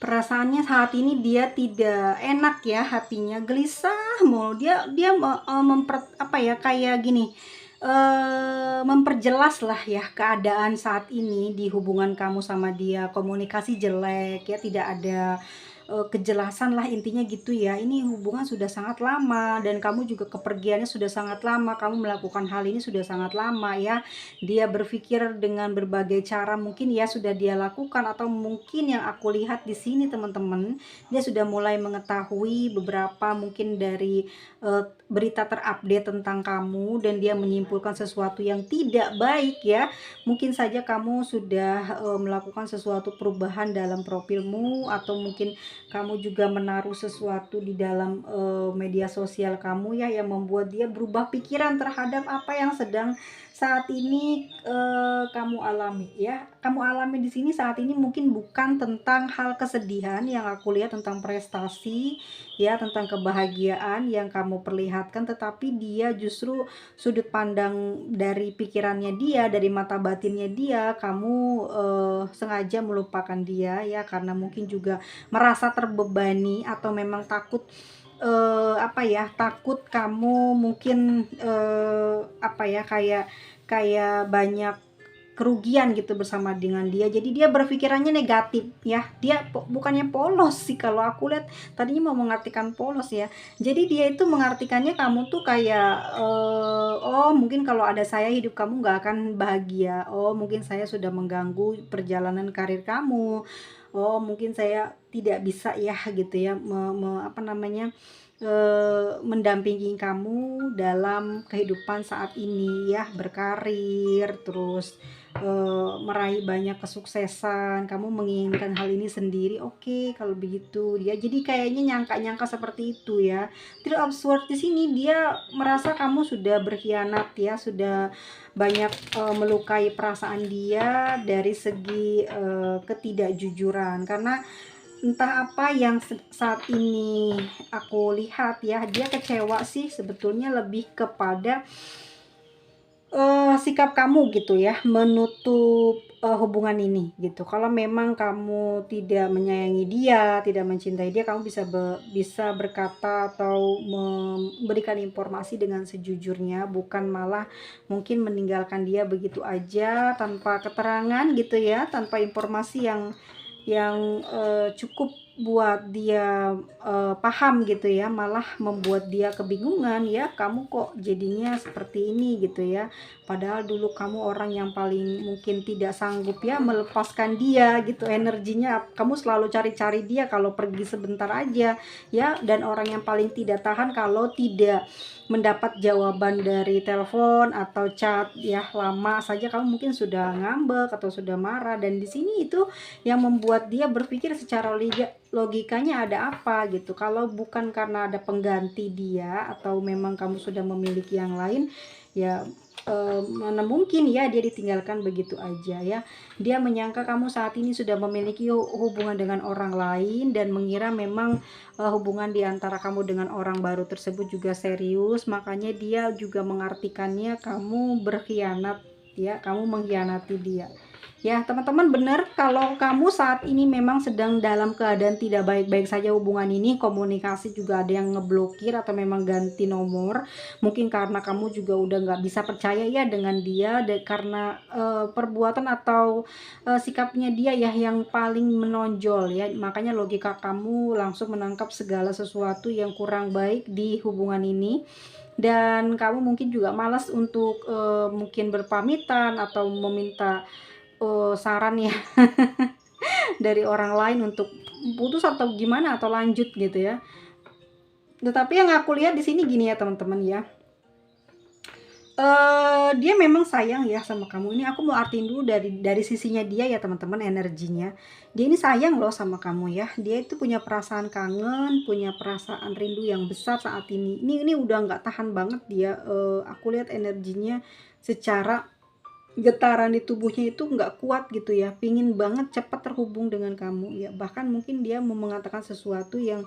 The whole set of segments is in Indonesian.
Perasaannya saat ini dia tidak enak ya, hatinya gelisah mulu. Dia dia apa ya, kayak gini, memperjelas lah ya keadaan saat ini di hubungan kamu sama dia. Komunikasi jelek ya, tidak ada, kejelasan lah intinya gitu ya. Ini hubungan sudah sangat lama dan kamu juga kepergiannya sudah sangat lama, kamu melakukan hal ini sudah sangat lama ya. Dia berpikir dengan berbagai cara mungkin ya sudah dia lakukan, atau mungkin yang aku lihat di sini teman-teman, dia sudah mulai mengetahui beberapa mungkin dari berita terupdate tentang kamu, dan dia menyimpulkan sesuatu yang tidak baik ya. Mungkin saja kamu sudah melakukan sesuatu perubahan dalam profilmu, atau mungkin kamu juga menaruh sesuatu di dalam media sosial kamu ya, yang membuat dia berubah pikiran terhadap apa yang sedang saat ini kamu alami ya. Kamu alami di sini saat ini mungkin bukan tentang hal kesedihan yang aku lihat, tentang prestasi ya, tentang kebahagiaan yang kamu perlihatkan, tetapi dia justru sudut pandang dari pikirannya dia, dari mata batinnya dia, kamu sengaja melupakan dia ya, karena mungkin juga merasa terbebani, atau memang takut, apa ya, takut kamu mungkin, apa ya, kayak kayak banyak kerugian gitu bersama dengan dia. Jadi dia berpikirannya negatif ya. Dia bukannya polos sih, kalau aku lihat tadinya mau mengartikan polos ya. Jadi dia itu mengartikannya kamu tuh kayak, oh mungkin kalau ada saya hidup kamu nggak akan bahagia. Oh mungkin saya sudah mengganggu perjalanan karir kamu. Oh mungkin saya tidak bisa ya gitu ya, apa namanya, mendampingi kamu dalam kehidupan saat ini ya, berkarir, terus meraih banyak kesuksesan, kamu menginginkan hal ini sendiri. Oke, kalau begitu dia jadi kayaknya nyangka-nyangka seperti itu ya. Terus absurd di sini dia merasa kamu sudah berkhianat ya, sudah banyak melukai perasaan dia dari segi ketidakjujuran. Karena entah apa yang saat ini aku lihat ya, dia kecewa sih sebetulnya lebih kepada sikap kamu gitu ya, menutup hubungan ini gitu. Kalau memang kamu tidak menyayangi dia, tidak mencintai dia, kamu bisa berkata atau memberikan informasi dengan sejujurnya, bukan malah mungkin meninggalkan dia begitu aja tanpa keterangan gitu ya, tanpa informasi yang cukup buat dia paham gitu ya, malah membuat dia kebingungan ya, kamu kok jadinya seperti ini gitu ya. Padahal dulu kamu orang yang paling mungkin tidak sanggup ya melepaskan dia gitu, energinya kamu selalu cari-cari dia kalau pergi sebentar aja ya, dan orang yang paling tidak tahan kalau tidak mendapat jawaban dari telepon atau chat ya, lama saja kamu mungkin sudah ngambek atau sudah marah. Dan di sini itu yang membuat dia berpikir secara logikanya ada apa gitu. Kalau bukan karena ada pengganti dia, atau memang kamu sudah memiliki yang lain ya, mana mungkin ya dia ditinggalkan begitu aja ya. Dia menyangka kamu saat ini sudah memiliki hubungan dengan orang lain, dan mengira memang hubungan di antara kamu dengan orang baru tersebut juga serius, makanya dia juga mengartikannya kamu berkhianat ya, kamu mengkhianati dia. Ya, teman-teman, benar kalau kamu saat ini memang sedang dalam keadaan tidak baik-baik saja hubungan ini, komunikasi juga ada yang ngeblokir atau memang ganti nomor. Mungkin karena kamu juga udah nggak bisa percaya ya dengan dia, karena perbuatan atau sikapnya dia ya yang paling menonjol ya. Makanya logika kamu langsung menangkap segala sesuatu yang kurang baik di hubungan ini. Dan kamu mungkin juga malas untuk mungkin berpamitan atau meminta saran ya dari orang lain untuk putus atau gimana atau lanjut gitu ya. Tetapi yang aku lihat di sini gini ya teman-teman ya, dia memang sayang ya sama kamu. Ini aku mau artiin dulu dari sisinya dia ya teman-teman, energinya. Dia ini sayang loh sama kamu ya. Dia itu punya perasaan kangen, punya perasaan rindu yang besar saat ini. Ini udah nggak tahan banget dia. Aku lihat energinya secara getaran di tubuhnya itu nggak kuat gitu ya, pingin banget cepat terhubung dengan kamu ya. Bahkan mungkin dia mau mengatakan sesuatu yang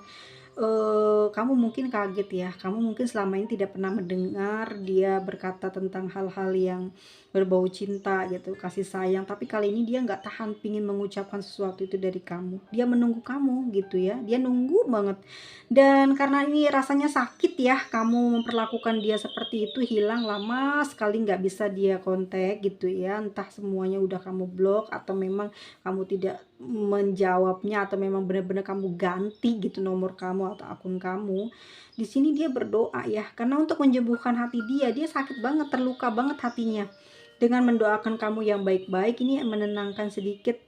kamu mungkin kaget ya, kamu mungkin selama ini tidak pernah mendengar dia berkata tentang hal-hal yang berbau cinta gitu, kasih sayang, tapi kali ini dia nggak tahan pingin mengucapkan sesuatu itu dari kamu. Dia menunggu kamu gitu ya, dia nunggu banget. Dan karena ini rasanya sakit ya, kamu memperlakukan dia seperti itu, hilang lama sekali nggak bisa dia kontak gitu ya, entah semuanya udah kamu blok atau memang kamu tidak menjawabnya atau memang benar-benar kamu ganti gitu nomor kamu atau akun kamu. Di sini dia berdoa ya, karena untuk menyembuhkan hati dia, dia sakit banget, terluka banget hatinya. Dengan mendoakan kamu yang baik-baik ini menenangkan sedikit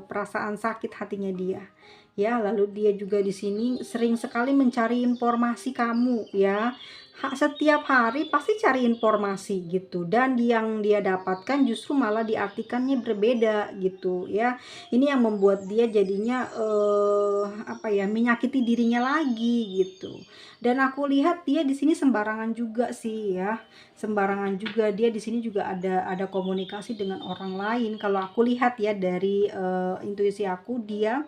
perasaan sakit hatinya dia. Ya, lalu dia juga di sini sering sekali mencari informasi kamu ya. Setiap hari pasti cari informasi gitu dan yang dia dapatkan justru malah diartikannya berbeda gitu ya. Ini yang membuat dia jadinya apa ya, menyakiti dirinya lagi gitu. Dan aku lihat dia di sini sembarangan juga sih ya. Sembarangan juga dia di sini juga ada komunikasi dengan orang lain. Kalau aku lihat ya dari intuisi aku, dia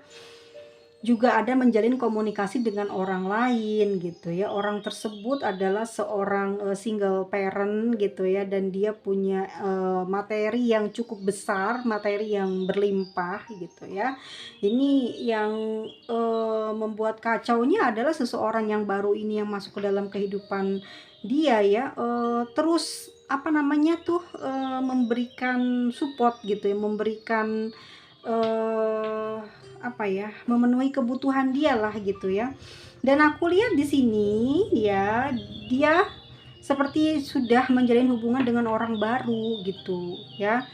juga ada menjalin komunikasi dengan orang lain gitu ya. Orang tersebut adalah seorang single parent gitu ya, dan dia punya materi yang cukup besar, materi yang berlimpah gitu ya. Ini yang membuat kacaunya adalah seseorang yang baru ini yang masuk ke dalam kehidupan dia ya, terus apa namanya tuh, memberikan support gitu ya, memberikan apa ya, memenuhi kebutuhan dia lah gitu ya. Dan aku lihat di sini ya, dia seperti sudah menjalin hubungan dengan orang baru gitu ya.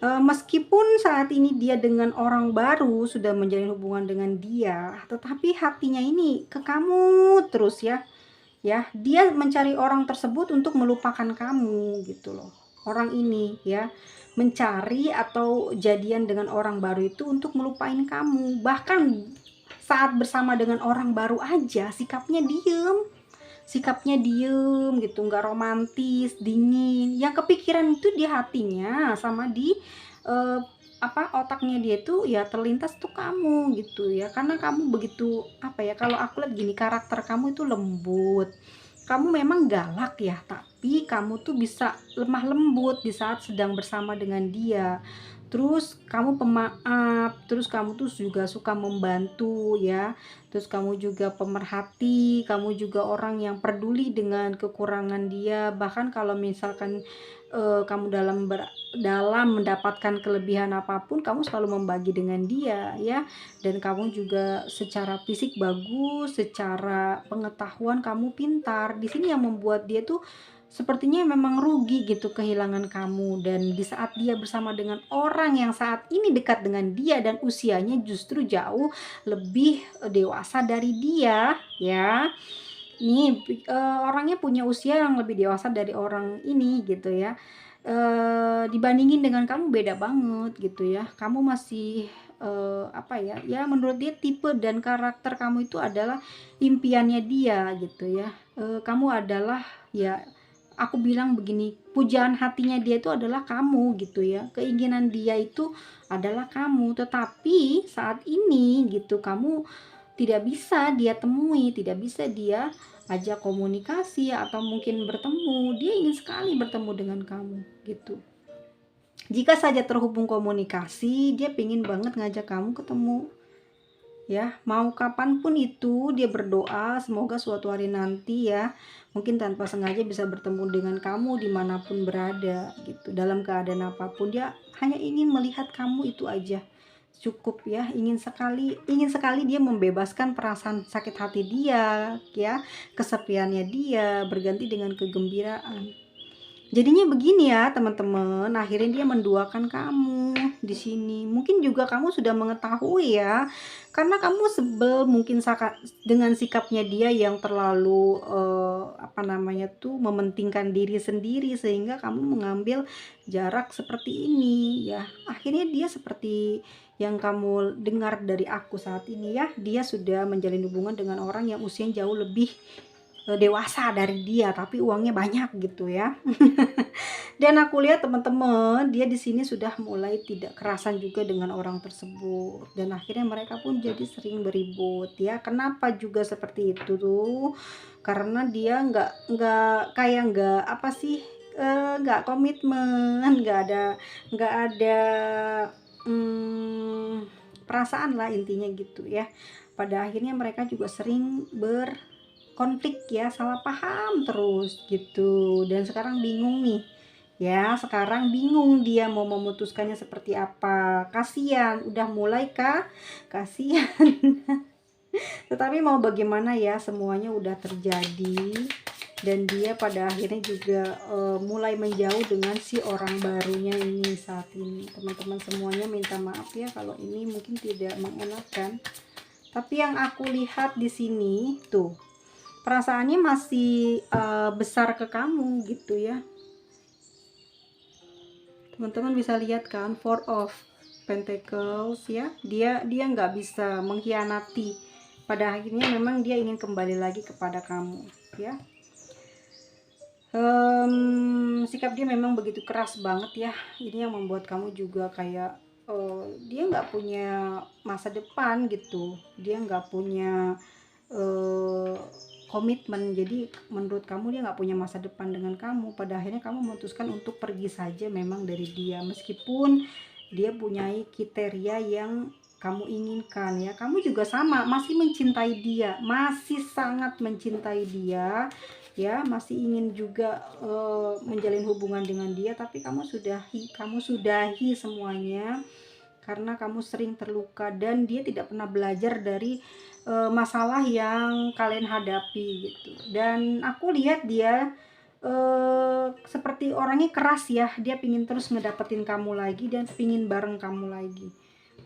Meskipun saat ini dia dengan orang baru sudah menjalin hubungan dengan dia, tetapi hatinya ini ke kamu terus ya. Ya, dia mencari orang tersebut untuk melupakan kamu gitu loh. Orang ini ya, mencari atau jadian dengan orang baru itu untuk melupain kamu. Bahkan saat bersama dengan orang baru aja sikapnya diem gitu, nggak romantis, dingin. Yang kepikiran itu di hatinya sama di eh, apa otaknya dia tuh ya terlintas tuh kamu gitu ya, karena kamu begitu apa ya, kalau aku lihat gini, karakter kamu itu lembut, kamu memang galak ya, tapi kamu tuh bisa lemah lembut di saat sedang bersama dengan dia. Terus kamu pemaaf, terus kamu tuh juga suka membantu ya. Terus kamu juga pemerhati, kamu juga orang yang peduli dengan kekurangan dia. Bahkan kalau misalkan kamu dalam mendapatkan kelebihan apapun, kamu selalu membagi dengan dia ya. Dan kamu juga secara fisik bagus, secara pengetahuan kamu pintar. Di sini yang membuat dia tuh sepertinya memang rugi gitu kehilangan kamu, dan di saat dia bersama dengan orang yang saat ini dekat dengan dia dan usianya justru jauh lebih dewasa dari dia ya. Nih, orangnya punya usia yang lebih dewasa dari orang ini gitu ya. Dibandingin dengan kamu beda banget gitu ya. Kamu masih, apa ya, ya menurut dia tipe dan karakter kamu itu adalah impiannya dia gitu ya. Kamu adalah ya, aku bilang begini, pujaan hatinya dia itu adalah kamu gitu ya. Keinginan dia itu adalah kamu, tetapi saat ini gitu kamu tidak bisa dia temui, tidak bisa dia ajak komunikasi atau mungkin bertemu. Dia ingin sekali bertemu dengan kamu gitu. Jika saja terhubung komunikasi, dia pingin banget ngajak kamu ketemu ya, mau kapanpun itu dia berdoa semoga suatu hari nanti ya, mungkin tanpa sengaja bisa bertemu dengan kamu dimanapun berada gitu, dalam keadaan apapun dia hanya ingin melihat kamu, itu aja cukup ya. Ingin sekali dia membebaskan perasaan sakit hati dia ya, kesepiannya dia berganti dengan kegembiraan. Jadinya begini ya teman-teman, akhirnya dia menduakan kamu di sini. Mungkin juga kamu sudah mengetahui ya, karena kamu sebel mungkin dengan sikapnya dia yang terlalu apa namanya tuh, mementingkan diri sendiri sehingga kamu mengambil jarak seperti ini ya. Akhirnya dia seperti yang kamu dengar dari aku saat ini ya, dia sudah menjalin hubungan dengan orang yang usianya jauh lebih dewasa dari dia, tapi uangnya banyak gitu ya. Dan aku lihat teman-teman, dia di sini sudah mulai tidak kerasan juga dengan orang tersebut, dan akhirnya mereka pun jadi sering beribut ya. Kenapa juga seperti itu tuh? Karena dia nggak apa sih, nggak komitmen, nggak ada mmm, perasaan lah intinya gitu ya. Pada akhirnya mereka juga sering berkonflik ya, salah paham terus gitu, dan sekarang bingung nih. Ya, sekarang bingung dia mau memutuskannya seperti apa. Kasihan, udah mulai kasihan. Tetapi mau bagaimana ya, semuanya udah terjadi, dan dia pada akhirnya juga mulai menjauh dengan si orang barunya ini saat ini. Teman-teman semuanya minta maaf ya kalau ini mungkin tidak mengenakan. Tapi yang aku lihat di sini tuh, perasaannya masih besar ke kamu gitu ya. Teman-teman bisa lihat kan, Four of Pentacles ya, dia nggak bisa mengkhianati. Pada akhirnya memang dia ingin kembali lagi kepada kamu ya. Sikap dia memang begitu keras banget ya. Ini yang membuat kamu juga kayak dia nggak punya masa depan gitu, dia nggak punya komitmen. Jadi menurut kamu dia nggak punya masa depan dengan kamu. Pada akhirnya kamu memutuskan untuk pergi saja memang dari dia, meskipun dia punya kriteria yang kamu inginkan ya. Kamu juga sama, masih mencintai dia, masih sangat mencintai dia ya, masih ingin juga menjalin hubungan dengan dia, tapi kamu sudahi semuanya karena kamu sering terluka dan dia tidak pernah belajar dari masalah yang kalian hadapi gitu. Dan aku lihat dia seperti orangnya keras ya, dia pingin terus ngedapetin kamu lagi dan pingin bareng kamu lagi.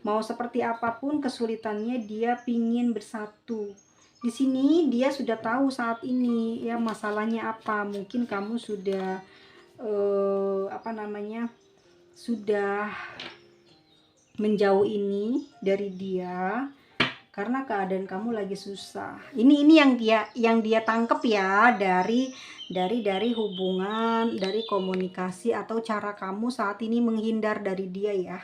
Mau seperti apapun kesulitannya, dia pingin bersatu. Di sini dia sudah tahu saat ini ya masalahnya apa. Mungkin kamu sudah sudah menjauh ini dari dia karena keadaan kamu lagi susah. Ini yang dia tangkep ya dari hubungan, dari komunikasi atau cara kamu saat ini menghindar dari dia ya.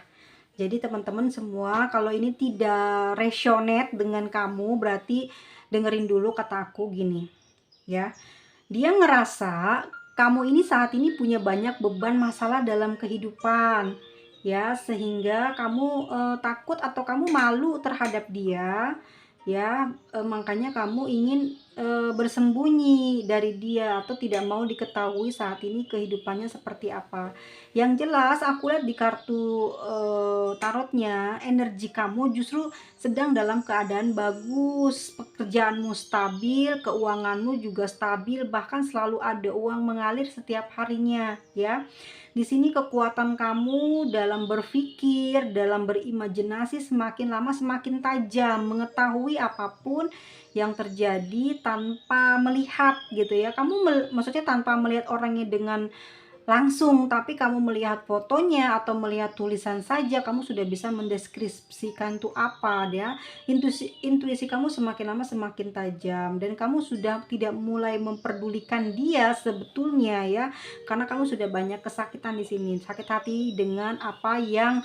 Jadi teman-teman semua, kalau ini tidak resonate dengan kamu, berarti dengerin dulu kata aku gini ya. Dia ngerasa kamu ini saat ini punya banyak beban masalah dalam kehidupan ya, sehingga kamu takut atau kamu malu terhadap dia ya. Makanya kamu ingin bersembunyi dari dia atau tidak mau diketahui saat ini kehidupannya seperti apa. Yang jelas aku lihat di kartu tarotnya, energi kamu justru sedang dalam keadaan bagus, pekerjaanmu stabil, keuanganmu juga stabil, bahkan selalu ada uang mengalir setiap harinya ya. Di sini kekuatan kamu dalam berpikir, dalam berimajinasi semakin lama semakin tajam, mengetahui apapun yang terjadi tanpa melihat gitu ya. Maksudnya tanpa melihat orangnya dengan langsung, tapi kamu melihat fotonya atau melihat tulisan saja, kamu sudah bisa mendeskripsikan itu apa ya. Intuisi kamu semakin lama semakin tajam, dan kamu sudah tidak mulai memperdulikan dia sebetulnya ya, karena kamu sudah banyak kesakitan di sini, sakit hati dengan apa yang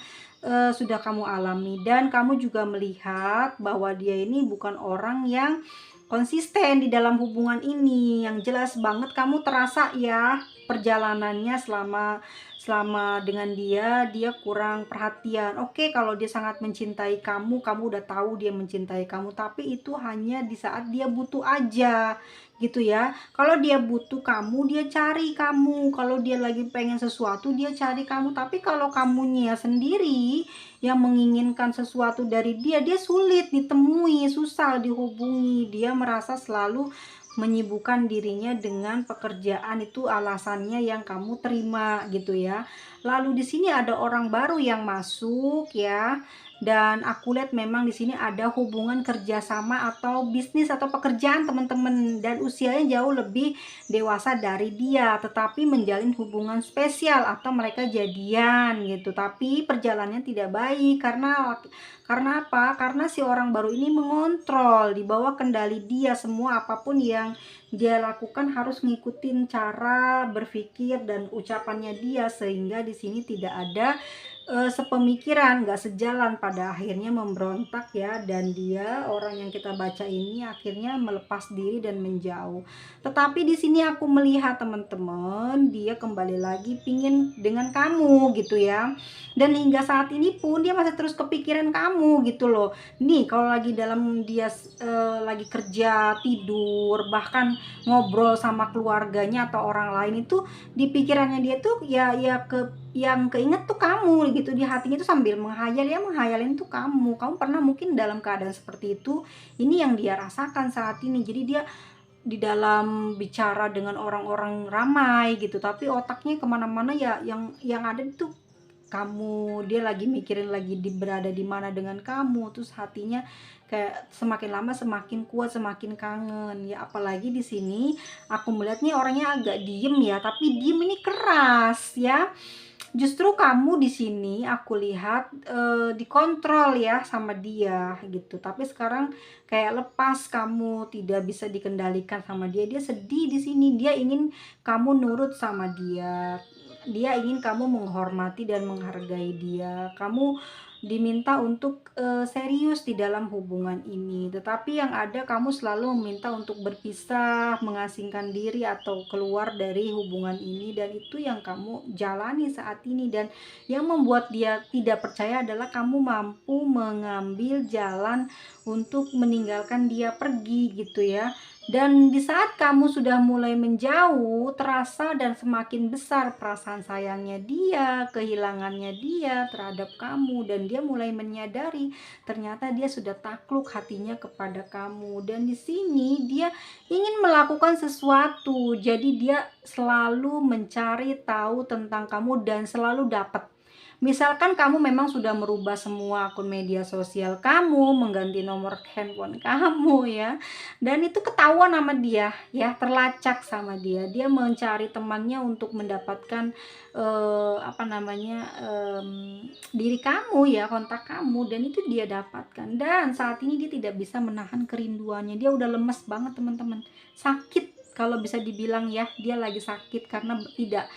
sudah kamu alami. Dan kamu juga melihat bahwa dia ini bukan orang yang konsisten di dalam hubungan ini. Yang jelas banget kamu terasa ya perjalanannya selama selama dengan dia kurang perhatian. Oke, kalau dia sangat mencintai kamu udah tahu dia mencintai kamu, tapi itu hanya di saat dia butuh aja gitu ya. Kalau dia butuh kamu, dia cari kamu. Kalau dia lagi pengen sesuatu, dia cari kamu. Tapi kalau kamunya sendiri yang menginginkan sesuatu dari dia, dia sulit ditemui, susah dihubungi. Dia merasa selalu menyibukkan dirinya dengan pekerjaan, itu alasannya yang kamu terima gitu ya. Lalu di sini ada orang baru yang masuk ya, dan aku lihat memang di sini ada hubungan kerjasama atau bisnis atau pekerjaan teman-teman, dan usianya jauh lebih dewasa dari dia, tetapi menjalin hubungan spesial atau mereka jadian gitu. Tapi perjalanannya tidak baik karena apa? Karena si orang baru ini mengontrol, di bawah kendali dia semua apapun yang dia lakukan harus ngikutin cara berpikir dan ucapannya dia, sehingga di sini tidak ada sepemikiran, nggak sejalan, pada akhirnya memberontak ya, dan dia orang yang kita baca ini akhirnya melepas diri dan menjauh. Tetapi di sini aku melihat teman-teman, dia kembali lagi pingin dengan kamu gitu ya. Dan hingga saat ini pun dia masih terus kepikiran kamu gitu loh. Nih kalau lagi dalam dia lagi kerja, tidur, bahkan ngobrol sama keluarganya atau orang lain itu, di pikirannya dia tuh yang keinget tuh kamu gitu, di hatinya tuh sambil menghayal, ya menghayalin tuh kamu pernah mungkin dalam keadaan seperti itu. Ini yang dia rasakan saat ini. Jadi dia di dalam bicara dengan orang-orang ramai gitu, tapi otaknya kemana-mana ya, yang ada itu kamu. Dia lagi mikirin lagi berada di mana dengan kamu, terus hatinya kayak semakin lama semakin kuat, semakin kangen ya. Apalagi di sini aku melihatnya orangnya agak diem ya, tapi diem ini keras ya. Justru kamu di sini aku lihat dikontrol ya sama dia gitu. Tapi sekarang kayak lepas, kamu tidak bisa dikendalikan sama dia. Dia sedih di sini. Dia ingin kamu nurut sama dia. Dia ingin kamu menghormati dan menghargai dia. Kamu diminta untuk serius di dalam hubungan ini. Tetapi yang ada kamu selalu meminta untuk berpisah, mengasingkan diri atau keluar dari hubungan ini, dan itu yang kamu jalani saat ini. Dan yang membuat dia tidak percaya adalah kamu mampu mengambil jalan untuk meninggalkan dia pergi gitu ya. Dan di saat kamu sudah mulai menjauh, terasa dan semakin besar perasaan sayangnya dia, kehilangannya dia terhadap kamu, dan dia mulai menyadari ternyata dia sudah takluk hatinya kepada kamu. Dan di sini dia ingin melakukan sesuatu, jadi dia selalu mencari tahu tentang kamu dan selalu dapat. Misalkan kamu memang sudah merubah semua akun media sosial kamu, mengganti nomor handphone kamu ya, dan itu ketahuan sama dia ya, terlacak sama dia. Dia mencari temannya untuk mendapatkan apa namanya, diri kamu ya, kontak kamu, dan itu dia dapatkan. Dan saat ini dia tidak bisa menahan kerinduannya. Dia udah lemes banget teman-teman, sakit kalau bisa dibilang ya. Dia lagi sakit karena tidak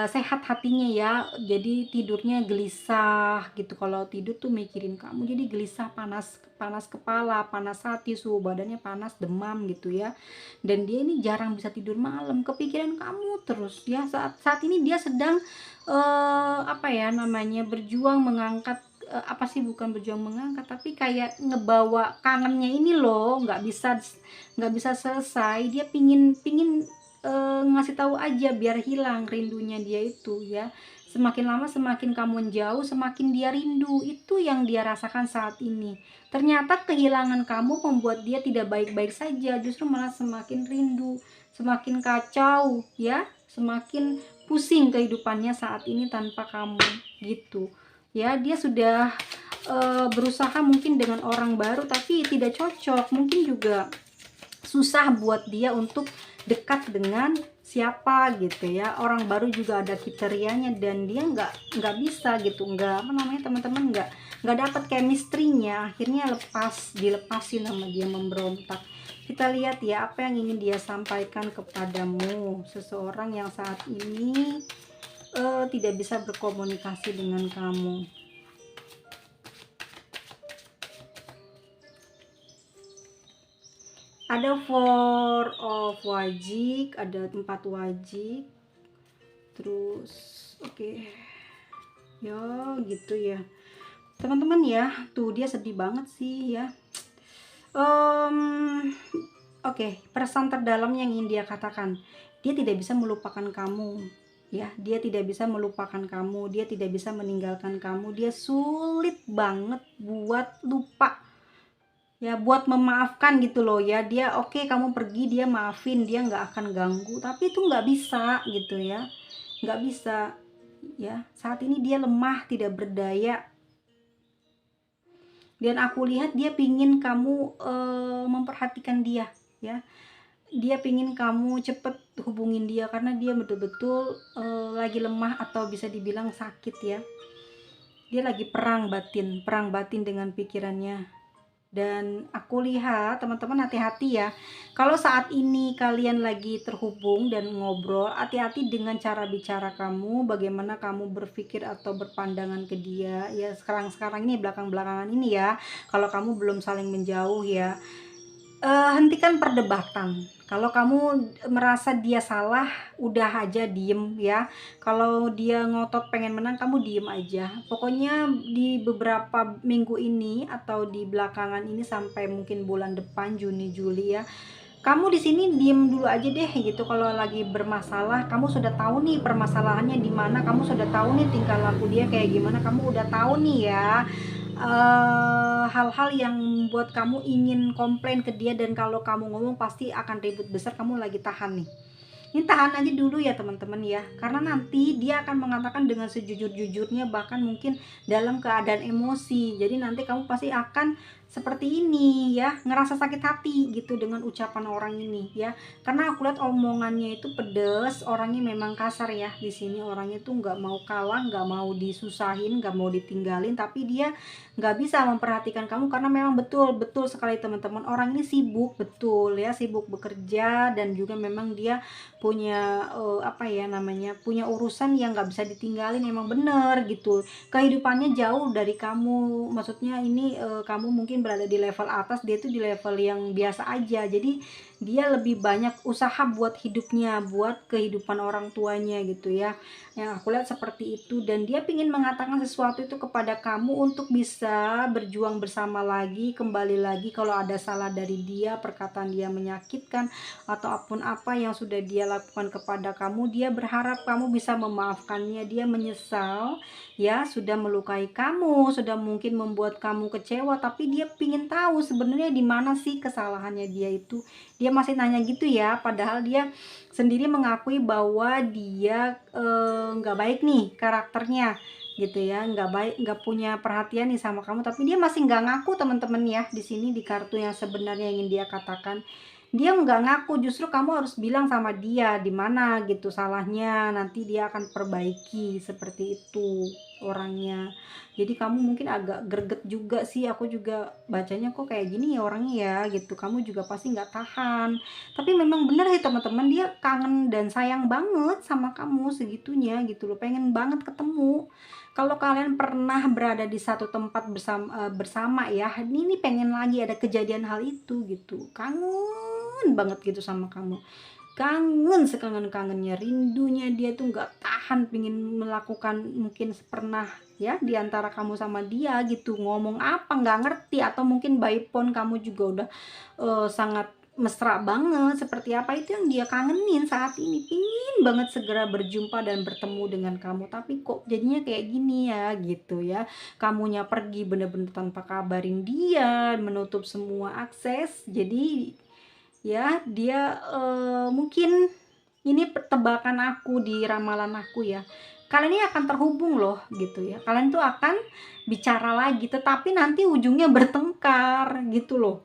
sehat hatinya ya. Jadi tidurnya gelisah gitu, kalau tidur tuh mikirin kamu, jadi gelisah, panas panas kepala, panas hati, suhu badannya panas, demam gitu ya. Dan dia ini jarang bisa tidur malam, kepikiran kamu terus ya. Saat ini dia sedang apa ya namanya, berjuang mengangkat, apa sih, bukan berjuang mengangkat, tapi kayak ngebawa kangennya ini loh, nggak bisa selesai. Dia pingin pingin ngasih tahu aja biar hilang rindunya dia itu ya. Semakin lama semakin kamu jauh, semakin dia rindu. Itu yang dia rasakan saat ini. Ternyata kehilangan kamu membuat dia tidak baik-baik saja, justru malah semakin rindu, semakin kacau ya, semakin pusing kehidupannya saat ini tanpa kamu gitu ya. Dia sudah berusaha mungkin dengan orang baru tapi tidak cocok, mungkin juga susah buat dia untuk dekat dengan siapa gitu ya. Orang baru juga ada kriterianya, dan dia nggak bisa gitu, nggak apa namanya teman-teman, nggak dapat chemistry-nya. Akhirnya dilepasin sama dia, memberontak. Kita lihat ya apa yang ingin dia sampaikan kepadamu, seseorang yang saat ini tidak bisa berkomunikasi dengan kamu. Ada 4 of wajik, ada 4 wajik, terus oke. Ya gitu ya teman-teman ya. Tuh dia sedih banget sih ya. Oke, pesan terdalam yang ingin dia katakan, dia tidak bisa melupakan kamu ya. Dia tidak bisa melupakan kamu, dia tidak bisa meninggalkan kamu. Dia sulit banget buat lupa ya, buat memaafkan gitu loh ya. Dia oke, kamu pergi, dia maafin, dia nggak akan ganggu, tapi itu nggak bisa gitu ya, nggak bisa ya. Saat ini dia lemah, tidak berdaya, dan aku lihat dia pingin kamu memperhatikan dia ya. Dia pingin kamu cepet hubungin dia karena dia betul-betul lagi lemah, atau bisa dibilang sakit ya. Dia lagi perang batin dengan pikirannya Dan aku lihat teman-teman hati-hati ya, kalau saat ini kalian lagi terhubung dan ngobrol, hati-hati dengan cara bicara kamu, bagaimana kamu berpikir atau berpandangan ke dia ya, sekarang-sekarang ini, belakang-belakangan ini ya, kalau kamu belum saling menjauh ya. Hentikan perdebatan. Kalau kamu merasa dia salah, udah aja diem ya. Kalau dia ngotot pengen menang, kamu diem aja. Pokoknya di beberapa minggu ini atau di belakangan ini sampai mungkin bulan depan Juni, Juli ya, kamu di sini diem dulu aja deh gitu. Kalau lagi bermasalah, kamu sudah tahu nih permasalahannya di mana, kamu sudah tahu nih tingkah laku dia kayak gimana, kamu udah tahu nih ya hal-hal yang membuat kamu ingin komplain ke dia, dan kalau kamu ngomong pasti akan ribut besar, kamu lagi tahan nih. Ini tahan aja dulu ya teman-teman ya, karena nanti dia akan mengatakan dengan sejujur-jujurnya, bahkan mungkin dalam keadaan emosi. Jadi nanti kamu pasti akan seperti ini ya, ngerasa sakit hati gitu dengan ucapan orang ini ya. Karena aku lihat omongannya itu pedes, orangnya memang kasar ya. Di sini orangnya tuh nggak mau kalah, nggak mau disusahin, nggak mau ditinggalin, tapi dia nggak bisa memperhatikan kamu karena memang betul sekali teman-teman, orang ini sibuk betul ya, sibuk bekerja, dan juga memang dia punya apa ya namanya, punya urusan yang nggak bisa ditinggalin, emang bener gitu. Kehidupannya jauh dari kamu, maksudnya ini kamu mungkin berada di level atas, dia tuh di level yang biasa aja. Jadi dia lebih banyak usaha buat hidupnya, buat kehidupan orang tuanya gitu ya, yang aku lihat seperti itu. Dan dia ingin mengatakan sesuatu itu kepada kamu untuk bisa berjuang bersama lagi, kembali lagi. Kalau ada salah dari dia, perkataan dia menyakitkan ataupun apa yang sudah dia lakukan kepada kamu, dia berharap kamu bisa memaafkannya. Dia menyesal ya, sudah melukai kamu, sudah mungkin membuat kamu kecewa, tapi dia ingin tahu sebenarnya di mana sih kesalahannya dia itu. Dia masih nanya gitu ya, padahal dia sendiri mengakui bahwa dia nggak baik nih karakternya gitu ya, nggak baik, nggak punya perhatian nih sama kamu, tapi dia masih nggak ngaku teman-teman ya. Di sini di kartu yang sebenarnya ingin dia katakan, dia nggak ngaku. Justru kamu harus bilang sama dia di mana gitu salahnya, nanti dia akan perbaiki, seperti itu orangnya. Jadi kamu mungkin agak greget juga sih, aku juga bacanya kok kayak gini ya orangnya ya gitu, kamu juga pasti nggak tahan. Tapi memang bener sih teman-teman, dia kangen dan sayang banget sama kamu segitunya gitu loh, pengen banget ketemu. Kalau kalian pernah berada di satu tempat bersama ya, ini pengen lagi ada kejadian hal itu gitu, kangen banget gitu sama kamu, kangen sekangen-kangennya, rindunya dia tuh nggak tahan, pingin melakukan, mungkin pernah ya di antara kamu sama dia gitu, ngomong apa nggak ngerti, atau mungkin by phone kamu juga udah sangat mesra banget, seperti apa itu yang dia kangenin saat ini, pingin banget segera berjumpa dan bertemu dengan kamu, tapi kok jadinya kayak gini ya gitu ya, kamunya pergi bener-bener tanpa kabarin dia, menutup semua akses. Jadi ya dia mungkin ini tebakan aku di ramalan aku ya, kalian ini akan terhubung loh gitu ya, kalian tuh akan bicara lagi, tetapi nanti ujungnya bertengkar gitu loh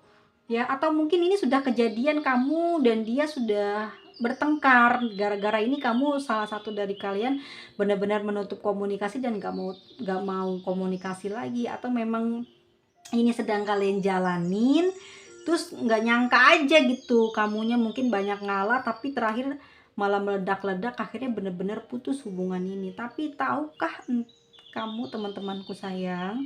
ya. Atau mungkin ini sudah kejadian, kamu dan dia sudah bertengkar gara-gara ini, kamu salah satu dari kalian benar-benar menutup komunikasi dan nggak mau komunikasi lagi. Atau memang ini sedang kalian jalanin, terus nggak nyangka aja gitu, kamunya mungkin banyak ngalah, tapi terakhir malah meledak-ledak, akhirnya bener-bener putus hubungan ini. Tapi tahukah kamu teman-temanku sayang,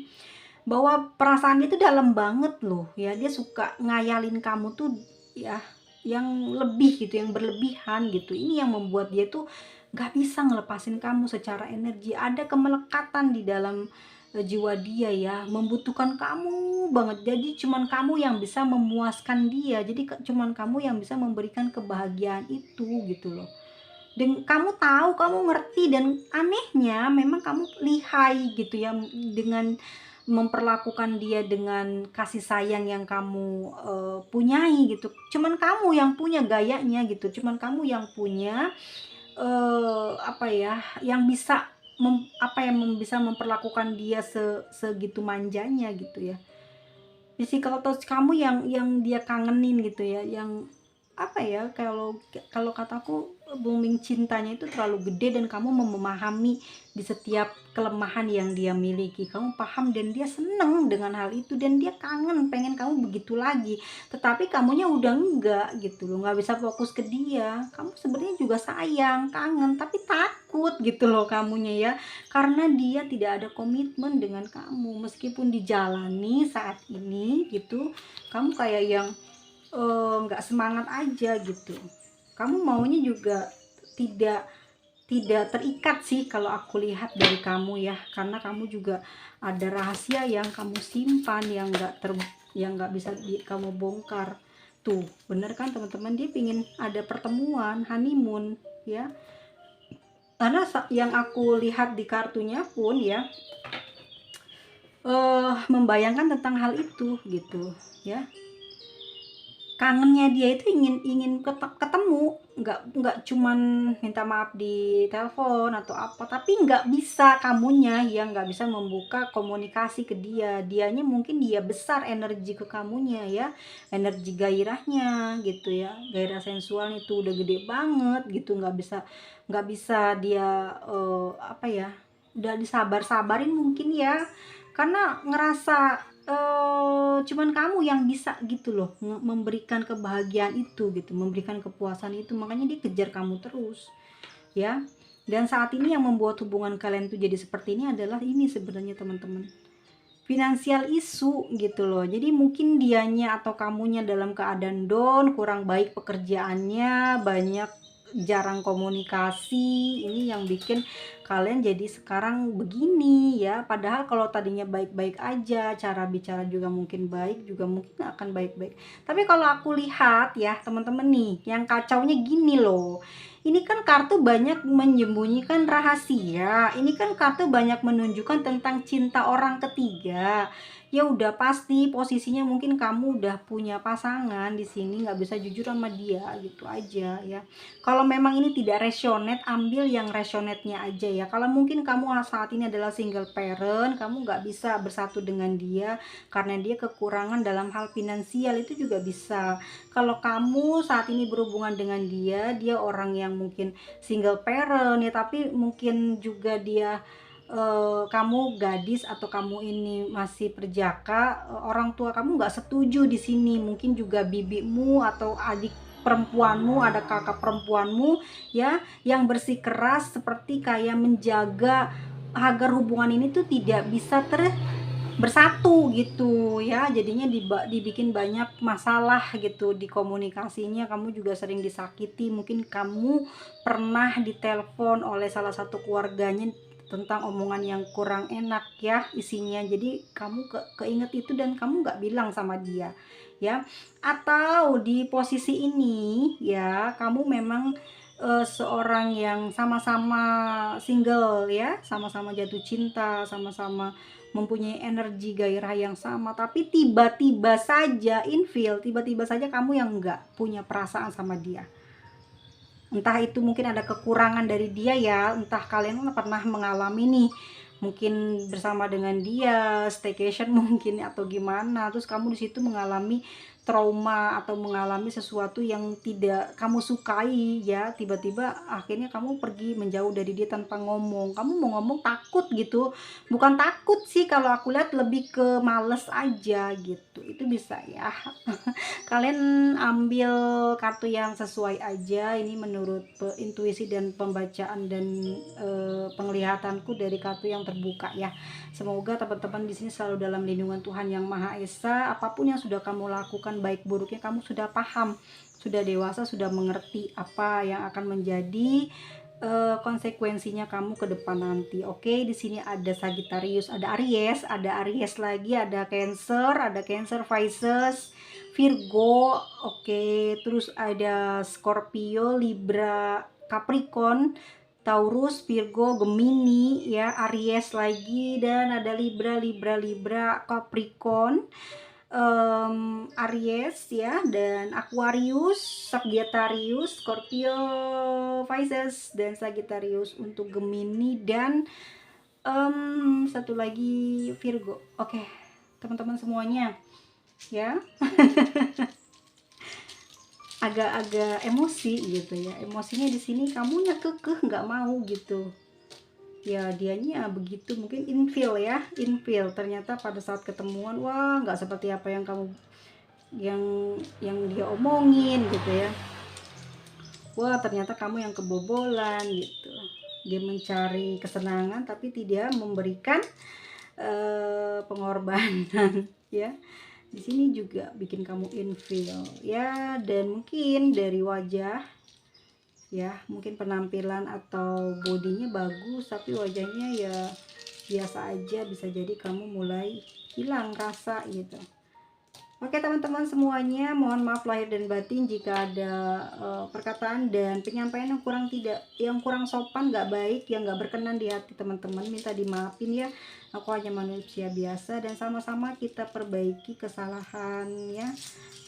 bahwa perasaan dia tuh dalam banget loh ya, dia suka ngayalin kamu tuh ya, yang lebih gitu, yang berlebihan gitu. Ini yang membuat dia tuh nggak bisa ngelepasin kamu secara energi, ada kemelekatan di dalam jiwa dia ya, membutuhkan kamu banget. Jadi cuman kamu yang bisa memuaskan dia, jadi cuman kamu yang bisa memberikan kebahagiaan itu gitu loh. Dan kamu tahu, kamu ngerti, dan anehnya memang kamu lihai gitu ya dengan memperlakukan dia dengan kasih sayang yang kamu punyai gitu. Cuman kamu yang punya gayanya gitu, cuman kamu yang punya apa ya, yang bisa bisa memperlakukan dia segitu manjanya gitu ya. Physical touch kamu yang dia kangenin gitu ya, yang apa ya, kalau kalau kataku booming cintanya itu terlalu gede dan kamu memahami di setiap kelemahan yang dia miliki. Kamu paham dan dia seneng dengan hal itu dan dia kangen pengen kamu begitu lagi. Tetapi kamunya udah enggak gitu loh, nggak bisa fokus ke dia. Kamu sebenarnya juga sayang, kangen, tapi takut gitu loh kamunya ya. Karena dia tidak ada komitmen dengan kamu. Meskipun dijalani saat ini gitu, kamu kayak yang nggak semangat aja gitu. Kamu maunya juga tidak tidak terikat sih kalau aku lihat dari kamu ya, karena kamu juga ada rahasia yang kamu simpan yang nggak bisa kamu bongkar. Tuh bener kan teman-teman, dia pingin ada pertemuan honeymoon ya, karena yang aku lihat di kartunya pun ya membayangkan tentang hal itu gitu ya. Kangennya dia itu ingin ingin ketemu, nggak cuman minta maaf di telepon atau apa, tapi nggak bisa, kamunya yang nggak bisa membuka komunikasi ke dia. Dianya mungkin dia besar energi ke kamunya ya, energi gairahnya gitu ya, gairah sensual itu udah gede banget gitu, nggak bisa dia apa ya, udah disabar-sabarin mungkin ya, karena ngerasa cuman kamu yang bisa gitu loh memberikan kebahagiaan itu gitu, memberikan kepuasan itu, makanya dia kejar kamu terus ya. Dan saat ini yang membuat hubungan kalian tuh jadi seperti ini adalah ini sebenarnya teman-teman, finansial isu gitu loh. Jadi mungkin dianya atau kamunya dalam keadaan down, kurang baik pekerjaannya, banyak jarang komunikasi. Ini yang bikin kalian jadi sekarang begini ya. Padahal kalau tadinya baik-baik aja, cara bicara juga mungkin baik, juga mungkin akan baik-baik. Tapi kalau aku lihat ya teman-teman nih, yang kacaunya gini loh. Ini kan kartu banyak menyembunyikan rahasia. Ini kan kartu banyak menunjukkan tentang cinta orang ketiga. Ya udah pasti posisinya mungkin kamu udah punya pasangan di sini, nggak bisa jujur sama dia gitu aja ya. Kalau memang ini tidak resonate, ambil yang resonate-nya aja ya. Kalau mungkin kamu saat ini adalah single parent, kamu nggak bisa bersatu dengan dia karena dia kekurangan dalam hal finansial, itu juga bisa. Kalau kamu saat ini berhubungan dengan dia, dia orang yang mungkin single parent ya, tapi mungkin juga dia kamu gadis atau kamu ini masih perjaka, orang tua kamu nggak setuju di sini, mungkin juga bibimu atau adik perempuanmu, ada kakak perempuanmu ya, yang bersikeras seperti kayak menjaga agar hubungan ini tuh tidak bisa bersatu gitu ya, jadinya dibikin banyak masalah gitu di komunikasinya. Kamu juga sering disakiti, mungkin kamu pernah ditelepon oleh salah satu keluarganya tentang omongan yang kurang enak ya isinya, jadi kamu keinget itu dan kamu nggak bilang sama dia ya. Atau di posisi ini ya, kamu memang seorang yang sama-sama single ya, sama-sama jatuh cinta, sama-sama mempunyai energi gairah yang sama, tapi tiba-tiba saja infil, tiba-tiba saja kamu yang nggak punya perasaan sama dia. Entah itu mungkin ada kekurangan dari dia ya, entah kalian pernah mengalami nih, mungkin bersama dengan dia staycation mungkin atau gimana, terus kamu di situ mengalami trauma atau mengalami sesuatu yang tidak kamu sukai ya, tiba-tiba akhirnya kamu pergi menjauh dari dia tanpa ngomong. Kamu mau ngomong takut gitu, bukan takut sih, kalau aku lihat lebih ke males aja gitu, itu bisa ya. Kalian ambil kartu yang sesuai aja, ini menurut intuisi dan pembacaan dan penglihatanku dari kartu yang terbuka ya. Semoga teman-teman di sini selalu dalam lindungan Tuhan Yang Maha Esa. Apapun yang sudah kamu lakukan baik buruknya kamu sudah paham, sudah dewasa, sudah mengerti apa yang akan menjadi konsekuensinya kamu ke depan nanti. Oke, di sini ada Sagittarius, ada Aries lagi, ada Cancer, Pisces, Virgo, oke, terus ada Scorpio, Libra, Capricorn, Taurus, Virgo, Gemini ya, Aries lagi, dan ada Libra, Capricorn, Aries ya, dan Aquarius, Sagittarius, Scorpio, Pisces, dan Sagittarius untuk Gemini, dan satu lagi Virgo. Oke, teman-teman semuanya ya. agak-agak emosi gitu ya. Emosinya di sini kamunya kekeh nggak mau gitu. Ya dianya begitu, mungkin infil ya, infil. Ternyata pada saat ketemuan, wah nggak seperti apa yang kamu yang dia omongin gitu ya. Wah ternyata kamu yang kebobolan gitu. Dia mencari kesenangan tapi tidak memberikan pengorbanan ya. Di sini juga bikin kamu infil ya, dan mungkin dari wajah ya, mungkin penampilan atau bodinya bagus tapi wajahnya ya biasa aja, bisa jadi kamu mulai hilang rasa gitu. Oke teman-teman semuanya, mohon maaf lahir dan batin jika ada perkataan dan penyampaian yang kurang sopan, nggak baik, yang nggak berkenan di hati teman-teman, minta dimaafin ya. Aku hanya manusia biasa dan sama-sama kita perbaiki kesalahan ya.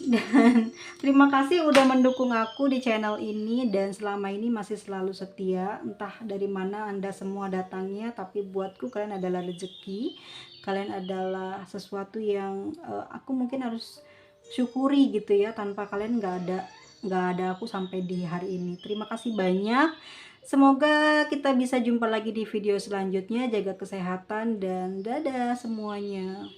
Dan terima kasih udah mendukung aku di channel ini dan selama ini masih selalu setia. Entah dari mana Anda semua datangnya, tapi buatku kalian adalah rezeki. Kalian adalah sesuatu yang aku mungkin harus syukuri gitu ya. Tanpa kalian nggak ada aku sampai di hari ini. Terima kasih banyak. Semoga kita bisa jumpa lagi di video selanjutnya. Jaga kesehatan dan dadah semuanya.